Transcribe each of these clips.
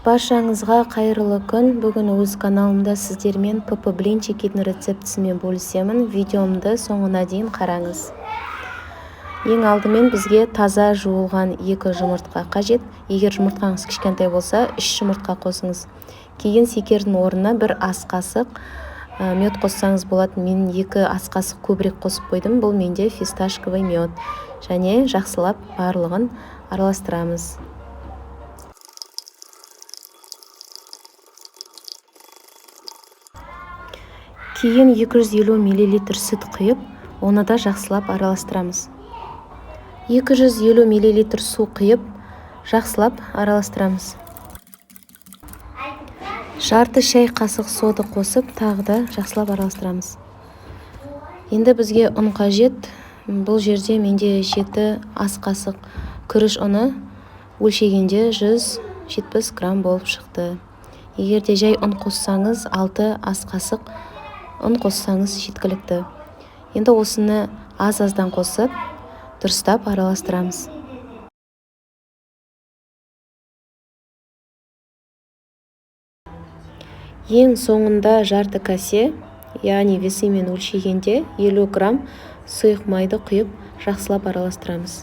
Баршаңызға қайырлы күн. Бүгін өз каналымда сіздермен ПП блинчикінің рецептісімен бөлісемін. Видеомды соңына дейін қараңыз. Ең алдымен бізге таза жуылған 2 жұмыртқа қажет. Егер жұмыртқаңыз кішкентай болса, 3 жұмыртқа қосыңыз. Кейін секердің орнына 1 ас қасық мед қоссаңыз болады. Мен 2 ас қасық көбірек қосып қойдым. Бұл менде фисташковый мед. Және жақсылап барлығын араластырамыз. Кейін 250 мл сүт құйып, оны да жақсылап араластырамыз. 250 мл су құйып, жақсылап араластырамыз. Жарты шай қасық соды қосып, тағы да жақсылап араластырамыз. Енді бізге ұн қажет. Бұл жерде менде 7 ас қасық күріш ұны, өлшегенде 170 грамм болып шықты. Егерде жай ұн қоссаңыз, 6 ас қасық ұн қоссаңыз жеткілікті. Енді осыны аз-аздан қосып, дұрыстап араластырамыз. Ең соңында жарты кәсе, яғни весімен өлшегенде 50 грамм сұйық майды құйып, жақсылап араластырамыз.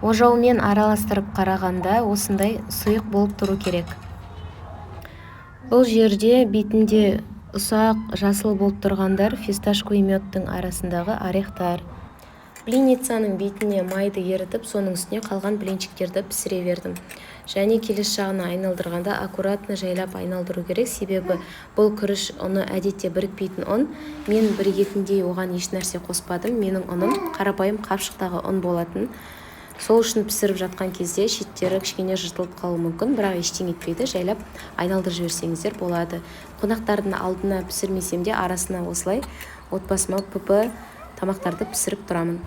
Ожаумен араластырып қарағанда осындай сұйық болып тұру керек. Бұл жерде бетінде ұсақ жасыл болып тұрғандар фисташковый медтің арасындағы орехтар. Блинницаның бетіне майды ерітіп, соның үстіне қалған блинчиктерді пісіре бердім. Және келесі жағына айналдырғанда аккуратны жайлап айналдыру керек, себебі бұл күріш ұны әдетте бірікпейтін ұн. Мен бірігетіндей оған еш нәрсе қоспадым. Менің ұным қарапайым қапшықтағы ұн болатын. Сол үшін пісіріп жатқан кезде шеттері кішкене жыртылып қалуы мүмкін, бірақ ештеңе етпейді. Жайлап айналдырып жіберсеңіздер болады. Қонақтардың алдына пісірмесем де арасына осылай отбасыма ПП тамақтарды пісіріп тұрамын.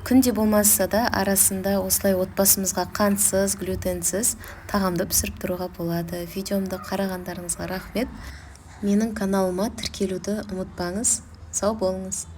Күнде болмаса да арасында осылай отбасымызға қантсыз, глютенсіз тағамды пісіріп тұруға болады. Видеомды қарағандарыңызға рахмет. Менің каналыма тіркелуді ұмытпаңыз. Сау болыңыз.